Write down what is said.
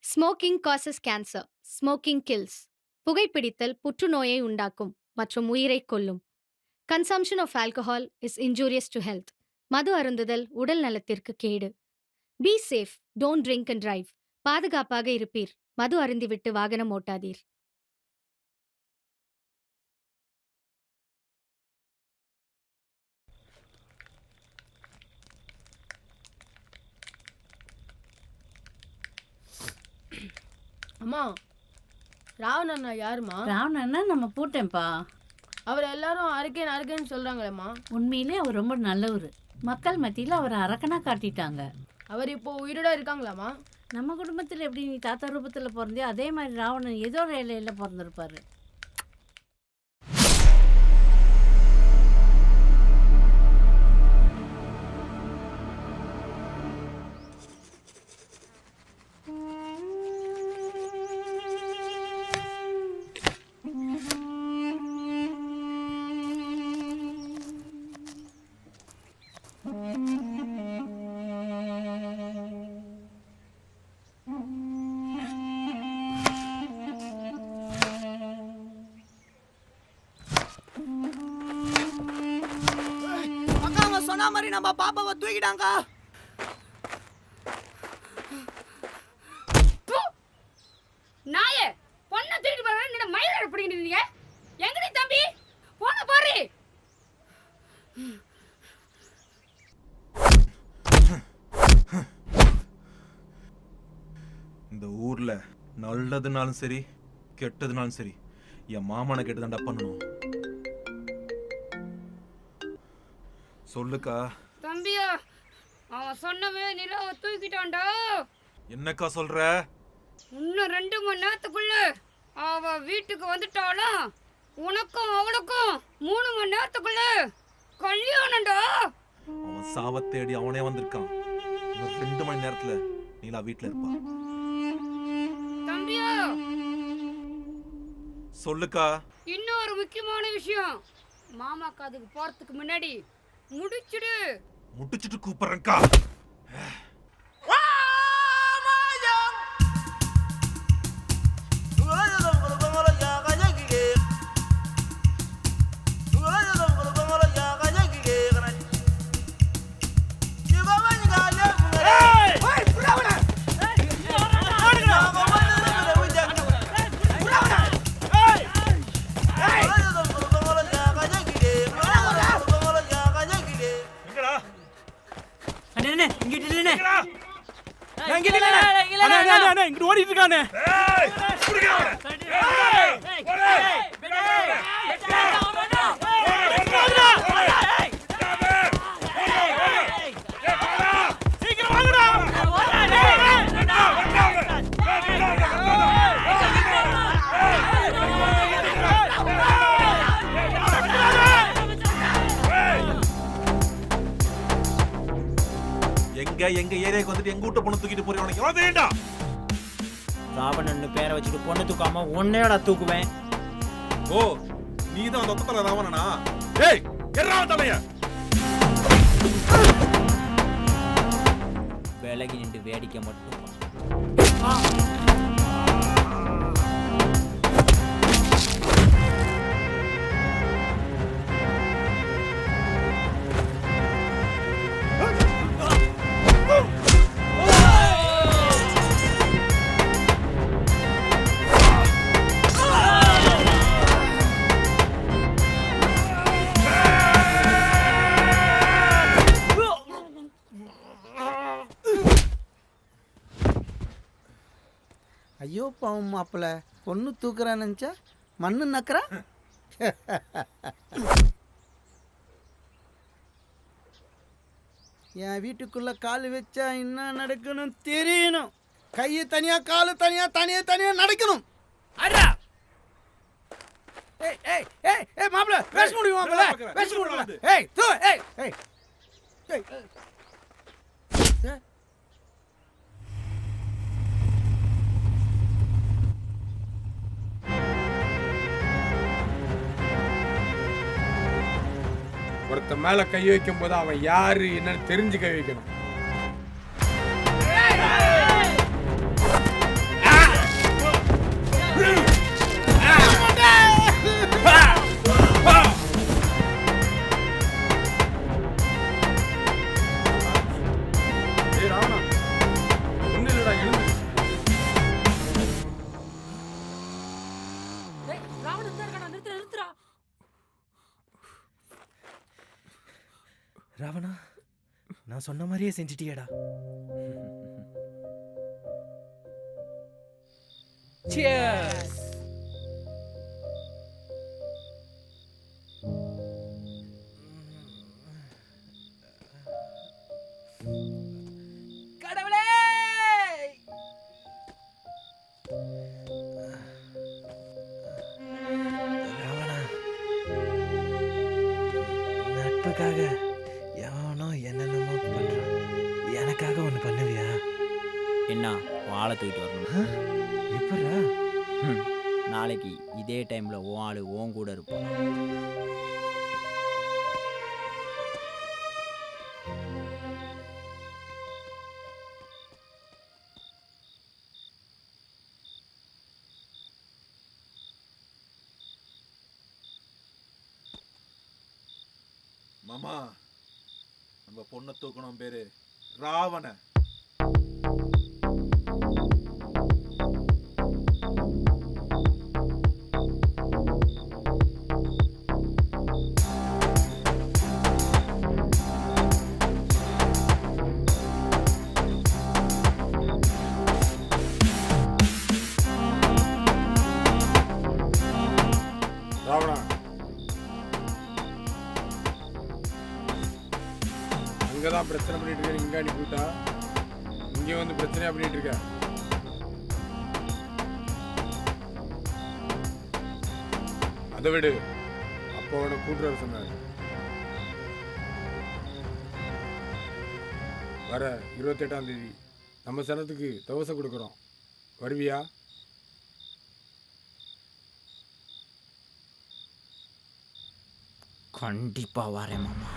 Smoking causes cancer. Smoking kills. புகைப்பிடித்தல் புற்றுநோயை உண்டாக்கும் மற்றும் உயிரைக் கொல்லும். Consumption of alcohol is injurious to health. மது அருந்துதல் உடல் நலத்திற்கு கேடு. Be safe. Don't drink and drive. பாதுகாப்பாக இருப்பீர். மது அருந்திவிட்டு வாகனம் ஓட்டாதீர். அம்மா, ராவண அண்ணா யாருமா? ராவணன்னா நம்ம பூட்டேன்ப்பா. அவர் எல்லாரும் அறுக்கேன்னு சொல்றாங்களேம்மா. உண்மையிலே அவர் ரொம்ப நல்லவர். மக்கள் மத்தியில் அவர் அரக்கனா காட்டிட்டாங்க. அவர் இப்போ உயிரோட இருக்காங்களாம்மா? நம்ம குடும்பத்தில் எப்படி நீ தாத்தா ரூபத்தில் பிறந்தியோ அதே மாதிரி ராவணன் ஏதோ ஒரு இலையில பிறந்திருப்பாரு. சொன்ன மாதிரி நம்ம பாப்பாவை தூக்கிட்டாங்க. நாயே, பொண்ணை தூக்கிட்டு போற என்ன மயில பிடிக்கிட்டு இருக்கீங்க? எங்கடி தம்பி? போன பாரு. இந்த ஊர்ல நல்லதுனாலும் சரி கெட்டதுனாலும் சரி என் மாமனை கேட்டுதான்டா பண்ணணும். சொல்லுக்கா. தம்பியா, அவன் சொன்னவே நிலவ தூக்கிட்டான்டா. என்னக்கா சொல்ற? இன்னும் 2 மணி நேரத்துக்குள்ள அவ வீட்டுக்கு வந்துட்டாலும் உனக்கும் அவளுக்கும் 3 மணி நேரத்துக்குள்ள கல்யாணம்டா. அவன் சாவ தேடி அவனே வந்திருக்கான். இன்னும் 2 மணி நேரத்துல நீலா வீட்டுல இருப்பா. தம்பியா, சொல்லுக்கா. இன்னொரு முக்கியமான விஷயம். மாமா காதுக்கு போறதுக்கு முன்னாடி முடிச்சிட்டு கூப்பிடுறேன்க்கா. இங்க ஓடிட்டு இருக்கானே. எங்க ஏரியாக்கு வந்துட்டு எங்க வீட்டு பொண்ணு தூக்கிட்டு போறீங்க? உனக்கு எவ்வளவு வேண்டாம்? ராவணன்னு பேரை வச்சுட்டு பொண்ணு தூக்காம உன்னையோட தூக்குவேன். ஓ, நீதான் அந்த ஒத்தல ராவணனா? ஏய், எறா தலைய. விலகி நின்று வேடிக்கை மட்டும். ஐயோ பாவம் மாப்பிள்ள, பொண்ணு தூக்குறான்னு நினச்சா மண்ணு நக்கிறா. என் வீட்டுக்குள்ள கால் வச்சா என்ன நடக்கணும் தெரியணும். கையை தனியா காலு தனியா தனியா தனியா நடக்கணும். ஏய் ஏய் ஏய் ஏய் மாப்பிள்ள, பேச முடியும் மாப்பிள்ள, பேச முடியும். ஏய் தூ ஏய் ஏய் ஏய் ஒருத்த மேல கை வைக்கும் போது அவன் யாரு என்னன்னு தெரிஞ்சு கை வைக்கணும். நான் சொன்ன மாதிரியே செஞ்சிட்டியேடா. Cheers. கடவுளே! ராவணா, நட்புக்காக எவனோ என்னென்னமோ பண்றான். எனக்காக ஒன்று பண்ணுவியா? என்ன வாழை தூக்கிட்டு வரணும். எப்படா? நாளைக்கு இதே டைம்ல உன் ஆளு உன் கூட இருப்பான். மாமா, நம்ம பொண்ணை தூக்கணும் பேரு ராவண. ராவணா, அங்கதான் பிரச்சனை பண்ணிட்டு இருக்க, இங்க அனுப்பிவிட்டா இங்கே வந்து பிரச்சனையா பண்ணிட்டு இருக்க. அதை விடு, அப்போ அவனை கூட்டுற சொன்னாரு. வர 28ஆம் தேதி நம்ம சனத்துக்கு தவசை கொடுக்குறோம், வருவியா? கண்டிப்பா வரேன் மாமா.